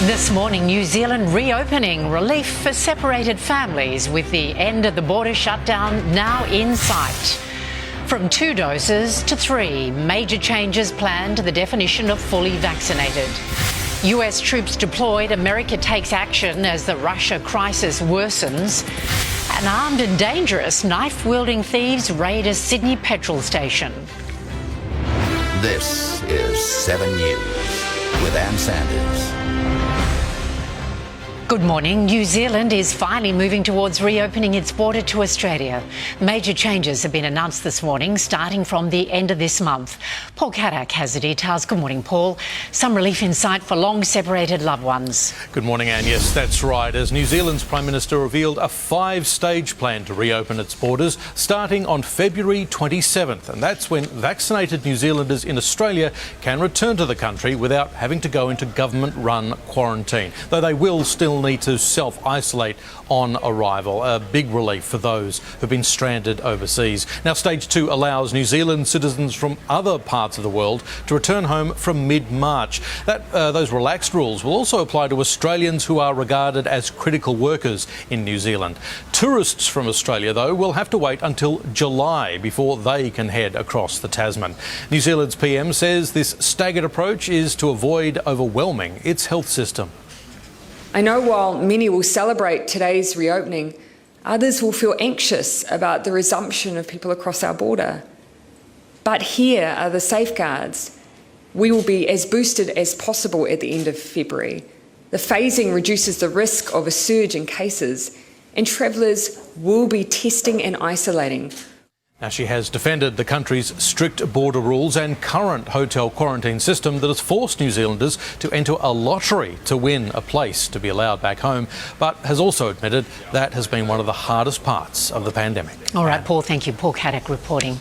This morning, New Zealand reopening, relief for separated families with the end of the border shutdown now in sight. From 2 doses to 3, major changes planned to the definition of fully vaccinated. US troops deployed, America takes action as the Russia crisis worsens. And armed and dangerous knife-wielding thieves raid a Sydney petrol station. This is 7 News with Ann Sanders. Good morning. New Zealand is finally moving towards reopening its border to Australia. Major changes have been announced this morning, starting from the end of this month. Paul Caddick has the details. Good morning, Paul. Some relief in sight for long-separated loved ones. Good morning, Anne. Yes, that's right. As New Zealand's Prime Minister revealed a 5-stage plan to reopen its borders, starting on February 27th. And that's when vaccinated New Zealanders in Australia can return to the country without having to go into government-run quarantine, though they will still need to self-isolate on arrival. A big relief for those who've been stranded overseas. Now, Stage 2 allows New Zealand citizens from other parts of the world to return home from mid-March. Those relaxed rules will also apply to Australians who are regarded as critical workers in New Zealand. Tourists from Australia, though, will have to wait until July before they can head across the Tasman. New Zealand's PM says this staggered approach is to avoid overwhelming its health system. I know while many will celebrate today's reopening, others will feel anxious about the resumption of people across our border. But here are the safeguards. We will be as boosted as possible at the end of February. The phasing reduces the risk of a surge in cases, and travellers will be testing and isolating. Now, she has defended the country's strict border rules and current hotel quarantine system that has forced New Zealanders to enter a lottery to win a place to be allowed back home, but has also admitted that has been one of the hardest parts of the pandemic. All right, Paul, thank you. Paul Caddick reporting.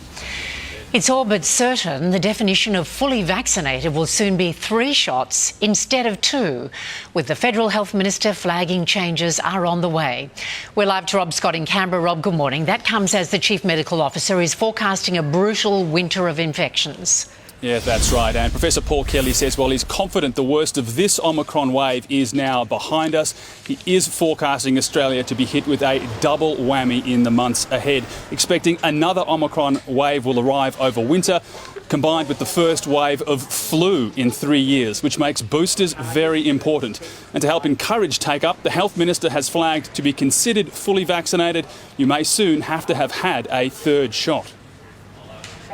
It's all but certain the definition of fully vaccinated will soon be 3 shots instead of 2, with the Federal Health Minister flagging changes are on the way. We're live to Rob Scott in Canberra. Rob, good morning. That comes as the Chief Medical Officer is forecasting a brutal winter of infections. Yeah, that's right. And Professor Paul Kelly says, well, he's confident the worst of this Omicron wave is now behind us. He is forecasting Australia to be hit with a double whammy in the months ahead, expecting another Omicron wave will arrive over winter, combined with the first wave of flu in 3 years, which makes boosters very important. And to help encourage take-up, the Health Minister has flagged to be considered fully vaccinated, you may soon have to have had a 3rd shot.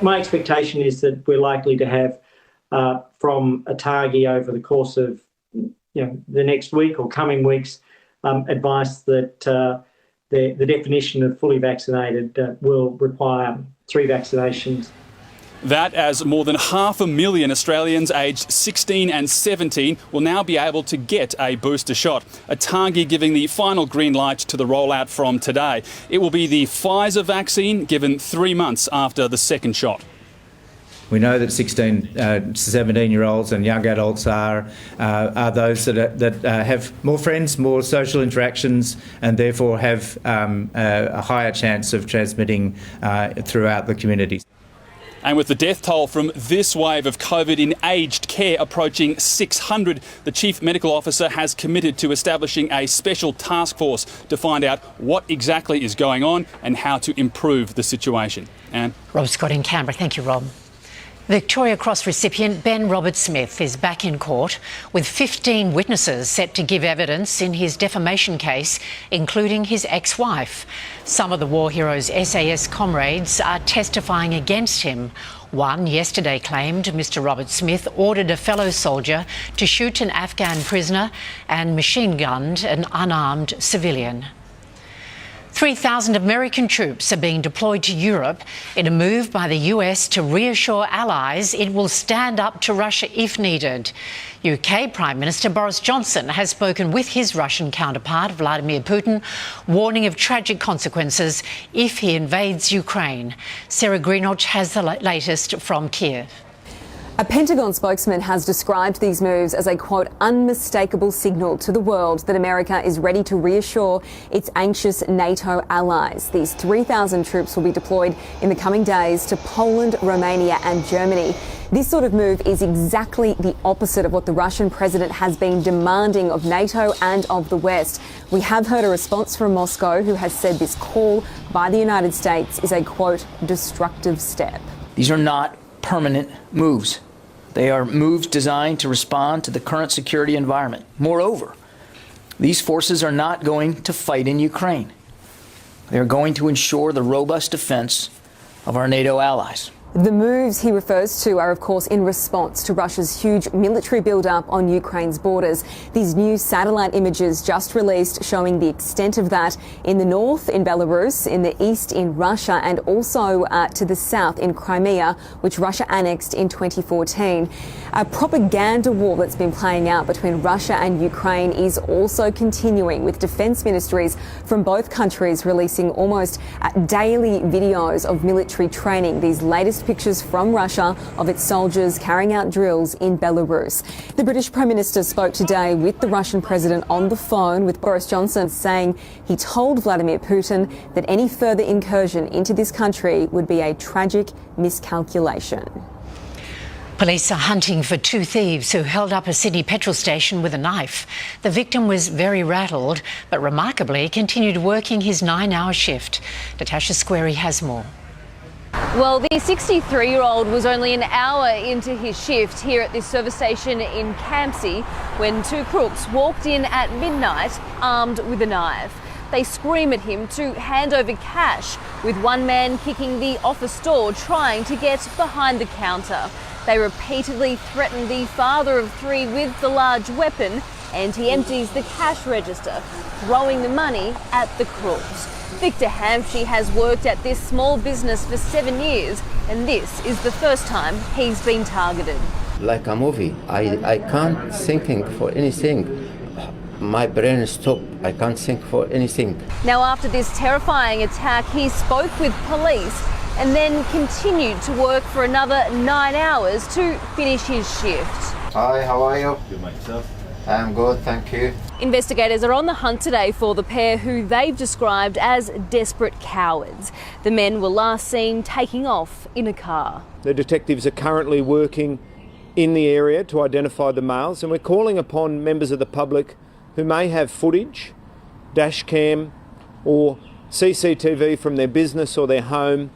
My expectation is that we're likely to have, from ATAGI over the course of the next week or coming weeks, advice that the definition of fully vaccinated will require 3 vaccinations. That as more than 500,000 Australians aged 16 and 17 will now be able to get a booster shot. ATAGI giving the final green light to the rollout from today. It will be the Pfizer vaccine given 3 months after the 2nd shot. We know that 16 to 17-year-olds and young adults are those that have more friends, more social interactions, and therefore have a higher chance of transmitting throughout the community. And with the death toll from this wave of COVID in aged care approaching 600, the Chief Medical Officer has committed to establishing a special task force to find out what exactly is going on and how to improve the situation. Anne? Rob Scott in Canberra. Thank you, Rob. Victoria Cross recipient Ben Roberts-Smith is back in court with 15 witnesses set to give evidence in his defamation case, including his ex-wife. Some of the war hero's SAS comrades are testifying against him. One yesterday claimed Mr Roberts-Smith ordered a fellow soldier to shoot an Afghan prisoner and machine-gunned an unarmed civilian. 3,000 American troops are being deployed to Europe in a move by the US to reassure allies it will stand up to Russia if needed. UK Prime Minister Boris Johnson has spoken with his Russian counterpart, Vladimir Putin, warning of tragic consequences if he invades Ukraine. Sarah Greenoch has the latest from Kiev. A Pentagon spokesman has described these moves as a, quote, unmistakable signal to the world that America is ready to reassure its anxious NATO allies. These 3,000 troops will be deployed in the coming days to Poland, Romania and Germany. This sort of move is exactly the opposite of what the Russian president has been demanding of NATO and of the West. We have heard a response from Moscow, who has said this call by the United States is a, quote, destructive step. These are not permanent moves. They are moves designed to respond to the current security environment. Moreover, these forces are not going to fight in Ukraine. They are going to ensure the robust defense of our NATO allies. The moves he refers to are, of course, in response to Russia's huge military build-up on Ukraine's borders. These new satellite images just released showing the extent of that in the north in Belarus, in the east in Russia, and also to the south in Crimea, which Russia annexed in 2014. A propaganda war that's been playing out between Russia and Ukraine is also continuing, with defence ministries from both countries releasing almost daily videos of military training. These latest pictures from Russia of its soldiers carrying out drills in Belarus. The British Prime Minister spoke today with the Russian President on the phone, with Boris Johnson saying he told Vladimir Putin that any further incursion into this country would be a tragic miscalculation. Police are hunting for two thieves who held up a Sydney petrol station with a knife. The victim was very rattled, but remarkably continued working his 9-hour shift. Natasha Squarey has more. Well, the 63-year-old was only an hour into his shift here at this service station in Campsie when two crooks walked in at midnight armed with a knife. They scream at him to hand over cash, with one man kicking the office door trying to get behind the counter. They repeatedly threaten the father of three with the large weapon, and he empties the cash register, throwing the money at the crooks. Victor Hampshire has worked at this small business for 7 years, and this is the first time he's been targeted. Like a movie, I can't think for anything. My brain is stopped. I can't think for anything. Now, after this terrifying attack, he spoke with police and then continued to work for another 9 hours to finish his shift. Hi, how are you? Good, mate, yourself? I'm good, thank you. Investigators are on the hunt today for the pair who they've described as desperate cowards. The men were last seen taking off in a car. The detectives are currently working in the area to identify the males, and we're calling upon members of the public who may have footage, dash cam or CCTV from their business or their home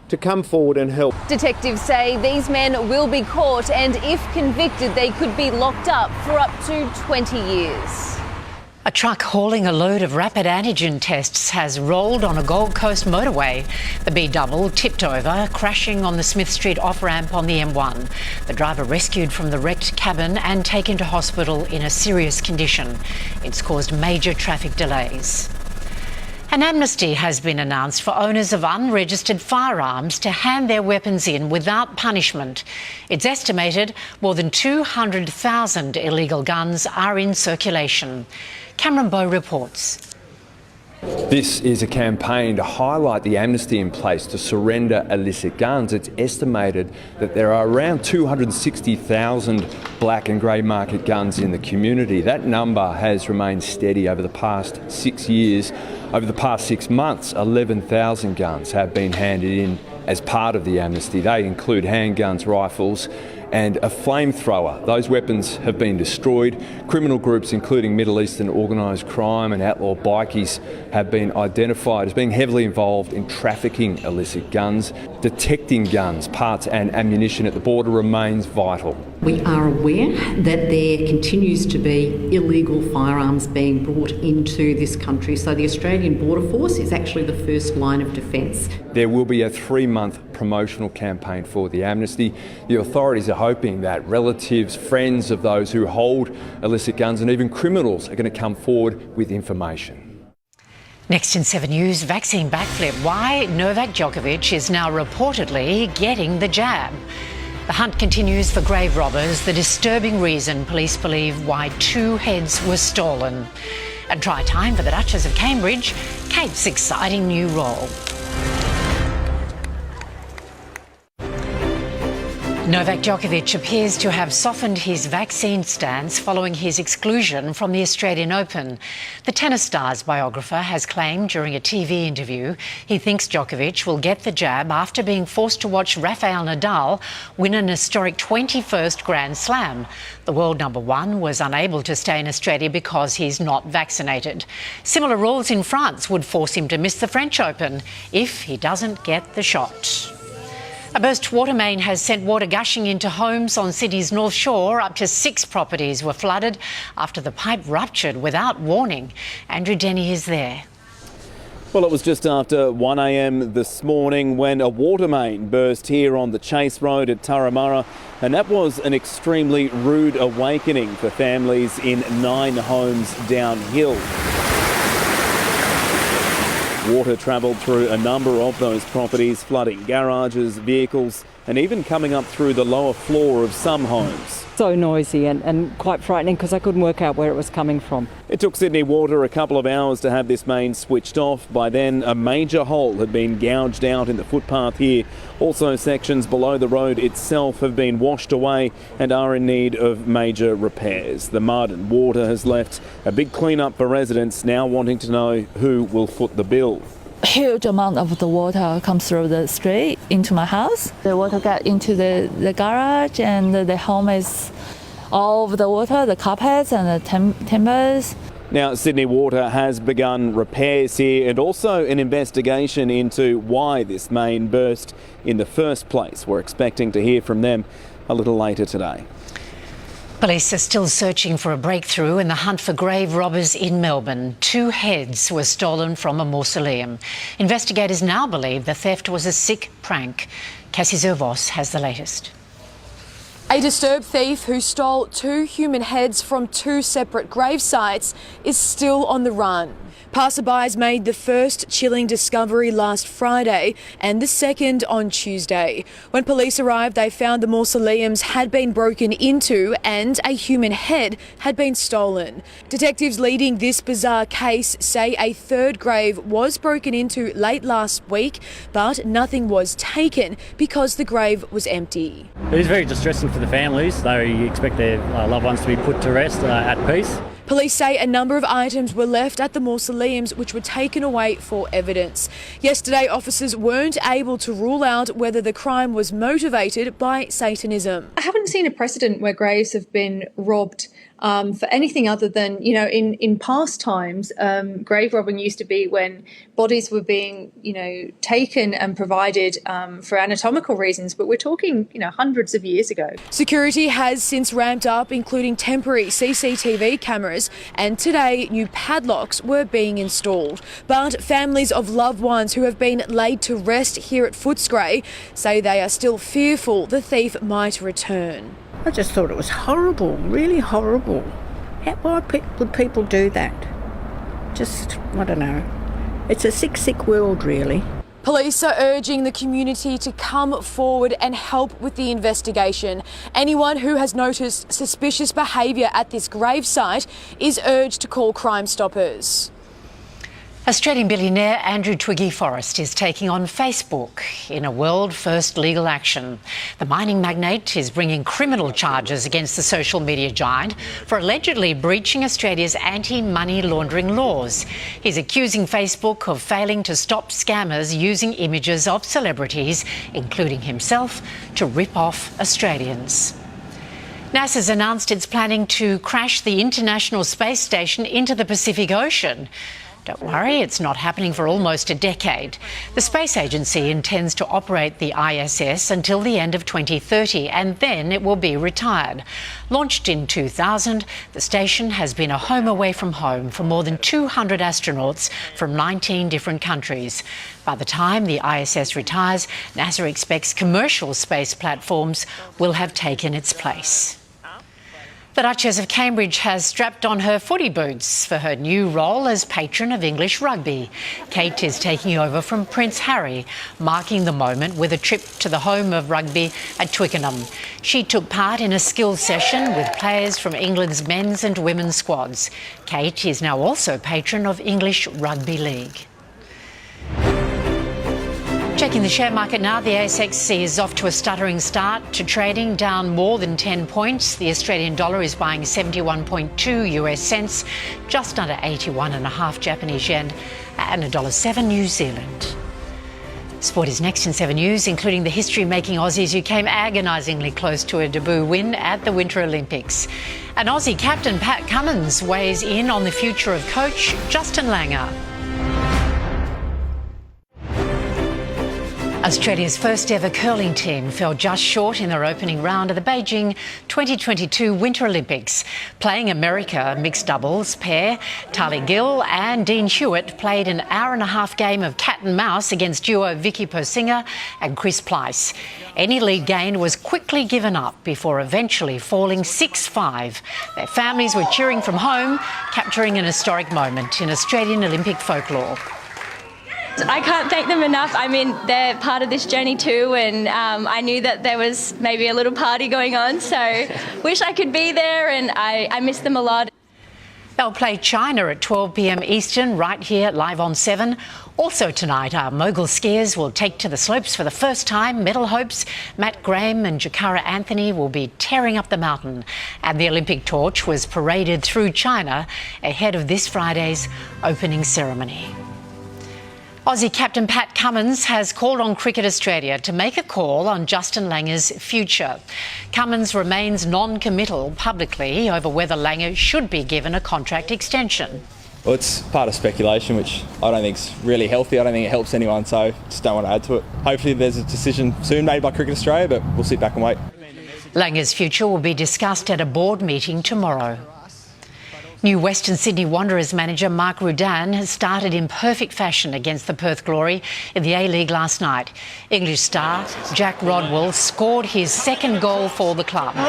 to come forward and help. Detectives say these men will be caught, and if convicted, they could be locked up for up to 20 years. A truck hauling a load of rapid antigen tests has rolled on a Gold Coast motorway. The B-double tipped over, crashing on the Smith Street off-ramp on the M1. The driver rescued from the wrecked cabin and taken to hospital in a serious condition. It's caused major traffic delays. An amnesty has been announced for owners of unregistered firearms to hand their weapons in without punishment. It's estimated more than 200,000 illegal guns are in circulation. Cameron Bowe reports. This is a campaign to highlight the amnesty in place to surrender illicit guns. It's estimated that there are around 260,000 black and grey market guns in the community. That number has remained steady over the past 6 years. Over the past 6 months, 11,000 guns have been handed in as part of the amnesty. They include handguns, rifles and a flamethrower. Those weapons have been destroyed. Criminal groups including Middle Eastern organised crime and outlaw bikies have been identified as being heavily involved in trafficking illicit guns. Detecting guns, parts and ammunition at the border remains vital. We are aware that there continues to be illegal firearms being brought into this country, so the Australian Border Force is actually the first line of defence. There will be a 3-month promotional campaign for the amnesty. The authorities are hoping that relatives, friends of those who hold illicit guns and even criminals are going to come forward with information. Next in 7 News, vaccine backflip. Why Novak Djokovic is now reportedly getting the jab. The hunt continues for grave robbers, the disturbing reason police believe why 2 heads were stolen. And try time for the Duchess of Cambridge, Kate's exciting new role. Novak Djokovic appears to have softened his vaccine stance following his exclusion from the Australian Open. The tennis star's biographer has claimed during a TV interview he thinks Djokovic will get the jab after being forced to watch Rafael Nadal win an historic 21st Grand Slam. The world number one was unable to stay in Australia because he's not vaccinated. Similar rules in France would force him to miss the French Open if he doesn't get the shot. A burst water main has sent water gushing into homes on Sydney's North Shore. Up to 6 properties were flooded after the pipe ruptured without warning. Andrew Denny is there. Well, it was just after 1 a.m. this morning when a water main burst here on the Chase Road at Turramurra, and that was an extremely rude awakening for families in 9 homes downhill. Water travelled through a number of those properties, flooding garages, vehicles, and even coming up through the lower floor of some homes. So noisy and quite frightening because I couldn't work out where it was coming from. It took Sydney Water a couple of hours to have this main switched off. By then, a major hole had been gouged out in the footpath here. Also, sections below the road itself have been washed away and are in need of major repairs. The mud and water has left a big clean-up for residents now wanting to know who will foot the bill. Huge amount of the water comes through the street into my house. The water got into the garage, and the home is all over the water, the carpets and the timbers. Now, Sydney Water has begun repairs here and also an investigation into why this main burst in the first place. We're expecting to hear from them a little later today. Police are still searching for a breakthrough in the hunt for grave robbers in Melbourne. 2 heads were stolen from a mausoleum. Investigators now believe the theft was a sick prank. Cassie Zervos has the latest. A disturbed thief who stole 2 human heads from 2 separate grave sites is still on the run. Passerbys made the first chilling discovery last Friday and the second on Tuesday. When police arrived, they found the mausoleums had been broken into and a human head had been stolen. Detectives leading this bizarre case say a 3rd grave was broken into late last week, but nothing was taken because the grave was empty. It is very distressing for the families. They expect their loved ones to be put to rest at peace. Police say a number of items were left at the mausoleums which were taken away for evidence. Yesterday, officers weren't able to rule out whether the crime was motivated by Satanism. I haven't seen a precedent where graves have been robbed for anything other than, in past times, grave robbing used to be when bodies were being, taken and provided for anatomical reasons. But we're talking, hundreds of years ago. Security has since ramped up, including temporary CCTV cameras, and today new padlocks were being installed. But families of loved ones who have been laid to rest here at Footscray say they are still fearful the thief might return. I just thought it was horrible, really horrible. Why would people do that? I don't know. It's a sick, sick world, really. Police are urging the community to come forward and help with the investigation. Anyone who has noticed suspicious behaviour at this gravesite is urged to call Crime Stoppers. Australian billionaire Andrew Twiggy Forrest is taking on Facebook in a world-first legal action. The mining magnate is bringing criminal charges against the social media giant for allegedly breaching Australia's anti-money laundering laws. He's accusing Facebook of failing to stop scammers using images of celebrities, including himself, to rip off Australians. NASA's announced it's planning to crash the International Space Station into the Pacific Ocean. Don't worry, it's not happening for almost a decade. The space agency intends to operate the ISS until the end of 2030, and then it will be retired. Launched in 2000, the station has been a home away from home for more than 200 astronauts from 19 different countries. By the time the ISS retires, NASA expects commercial space platforms will have taken its place. The Duchess of Cambridge has strapped on her footy boots for her new role as patron of English rugby. Kate is taking over from Prince Harry, marking the moment with a trip to the home of rugby at Twickenham. She took part in a skills session with players from England's men's and women's squads. Kate is now also patron of English Rugby League. Checking the share market now, the ASX is off to a stuttering start to trading, down more than 10 points. The Australian dollar is buying 71.2 US cents, just under 81.5 Japanese yen, and $1.07 New Zealand. Sport is next in 7 News, including the history-making Aussies who came agonisingly close to a debut win at the Winter Olympics. And Aussie captain Pat Cummins weighs in on the future of coach Justin Langer. Australia's first ever curling team fell just short in their opening round of the Beijing 2022 Winter Olympics. Playing America mixed doubles pair, Tali Gill and Dean Hewitt played an hour-and-a-half game of cat and mouse against duo Vicky Persinger and Chris Pleiss. Any lead gain was quickly given up before eventually falling 6-5. Their families were cheering from home, capturing an historic moment in Australian Olympic folklore. I can't thank them enough. I mean, they're part of this journey too, and I knew that there was maybe a little party going on, so wish I could be there, and I miss them a lot. They'll play China at 12 p.m. Eastern right here live on 7. Also tonight, our mogul skiers will take to the slopes for the first time. Medal hopes Matt Graham and Jakara Anthony will be tearing up the mountain. And the Olympic torch was paraded through China ahead of this Friday's opening ceremony. Aussie captain Pat Cummins has called on Cricket Australia to make a call on Justin Langer's future. Cummins remains non-committal publicly over whether Langer should be given a contract extension. Well, it's part of speculation, which I don't think is really healthy. I don't think it helps anyone, so just don't want to add to it. Hopefully there's a decision soon made by Cricket Australia, but we'll sit back and wait. Langer's future will be discussed at a board meeting tomorrow. New Western Sydney Wanderers manager Mark Rudan has started in perfect fashion against the Perth Glory in the A-League last night. English star Jack Rodwell scored his second goal for the club. Rodwell!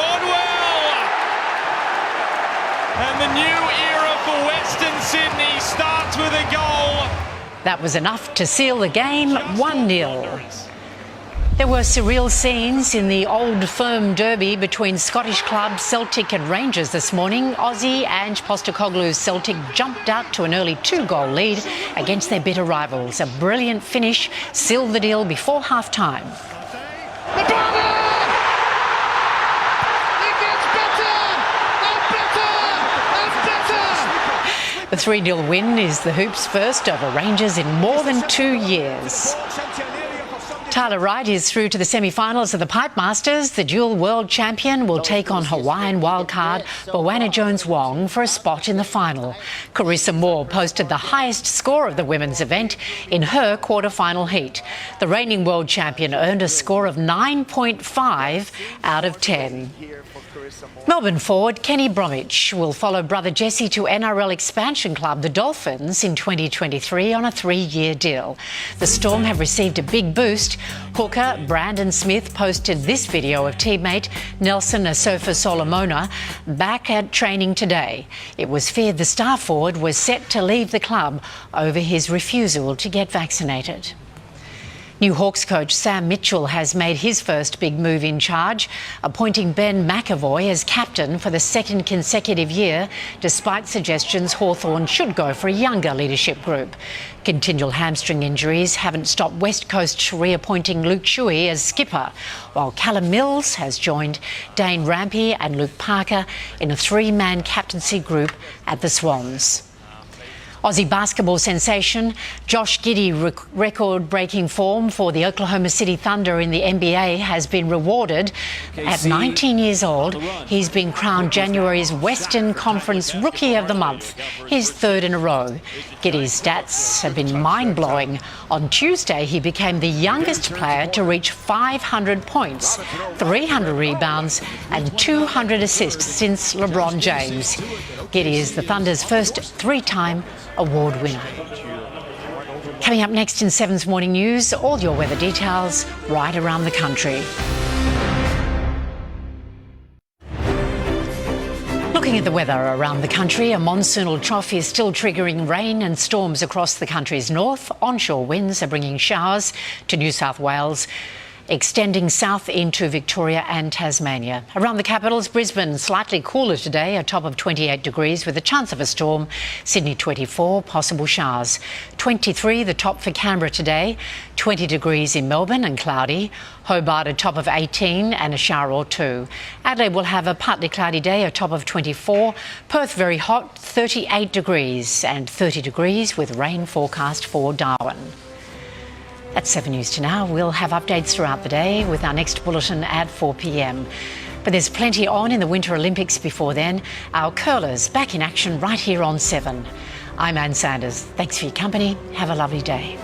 And the new era for Western Sydney starts with a goal. That was enough to seal the game 1-0. There were surreal scenes in the Old Firm derby between Scottish clubs Celtic and Rangers this morning. Aussie Ange Postecoglou's Celtic jumped out to an early 2-goal lead against their bitter rivals. A brilliant finish sealed the deal before half-time. The 3-0 win is the Hoops' first over Rangers in more than 2 years. Tyler Wright is through to the semi-finals of the Pipe Masters. The dual world champion will take on Hawaiian wildcard Boanna Jones-Wong for a spot in the final. Carissa Moore posted the highest score of the women's event in her quarter-final heat. The reigning world champion earned a score of 9.5 out of 10. Melbourne forward Kenny Bromwich will follow brother Jesse to NRL expansion club the Dolphins in 2023 on a 3-year deal. The Storm have received a big boost. Hooker Brandon Smith posted this video of teammate Nelson Asofa Solomona back at training today. It was feared the star forward was set to leave the club over his refusal to get vaccinated. New Hawks coach Sam Mitchell has made his first big move in charge, appointing Ben McAvoy as captain for the second consecutive year, despite suggestions Hawthorn should go for a younger leadership group. Continual hamstring injuries haven't stopped West Coast reappointing Luke Shuey as skipper, while Callum Mills has joined Dane Rampey and Luke Parker in a 3-man captaincy group at the Swans. Aussie basketball sensation Josh Giddey, record-breaking form for the Oklahoma City Thunder in the NBA, has been rewarded. At 19 years old, he's been crowned January's Western Conference Rookie of the Month, his third in a row. Giddey's stats have been mind-blowing. On Tuesday, he became the youngest player to reach 500 points, 300 rebounds and 200 assists since LeBron James. Giddey is the Thunder's first 3-time award winner. Coming up next in 7's Morning News, all your weather details right around the country. Looking at the weather around the country, a monsoonal trough is still triggering rain and storms across the country's north. Onshore winds are bringing showers to New South Wales. extending south into Victoria and Tasmania. Around the capitals, Brisbane slightly cooler today, a top of 28 degrees with a chance of a storm. Sydney 24, possible showers. 23 the top for Canberra today, 20 degrees in Melbourne and cloudy. Hobart a top of 18 and a shower or two. Adelaide will have a partly cloudy day, a top of 24. Perth very hot, 38 degrees and 30 degrees with rain forecast for Darwin. That's 7 News to now. We'll have updates throughout the day with our next bulletin at 4 p.m. But there's plenty on in the Winter Olympics before then. Our curlers back in action right here on 7. I'm Ann Sanders. Thanks for your company. Have a lovely day.